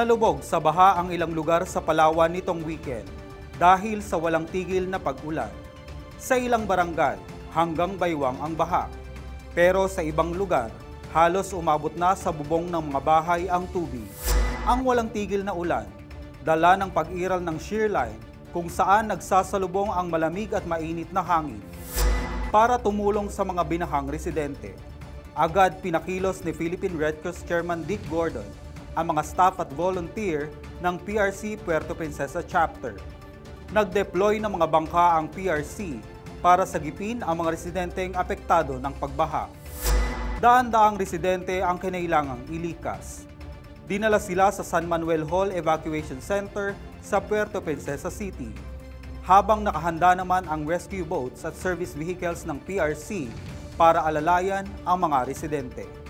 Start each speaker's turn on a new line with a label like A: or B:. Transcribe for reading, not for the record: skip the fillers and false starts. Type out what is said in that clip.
A: Nalubog sa baha ang ilang lugar sa Palawan nitong weekend dahil sa walang tigil na pag-ulan. Sa ilang barangay, hanggang baywang ang baha. Pero sa ibang lugar, halos umabot na sa bubong ng mga bahay ang tubig. Ang walang tigil na ulan, dala ng pag-iral ng shear line kung saan nagsasalubong ang malamig at mainit na hangin. Para tumulong sa mga binahang residente, agad pinakilos ni Philippine Red Cross Chairman Dick Gordon ang mga staff at volunteer ng PRC Puerto Princesa Chapter. Nag-deploy ng mga bangka ang PRC para sagipin ang mga residenteng apektado ng pagbaha. Daan-daang residente ang kinailangang ilikas. Dinala sila sa San Manuel Hall Evacuation Center sa Puerto Princesa City, habang nakahanda naman ang rescue boats at service vehicles ng PRC para alalayan ang mga residente.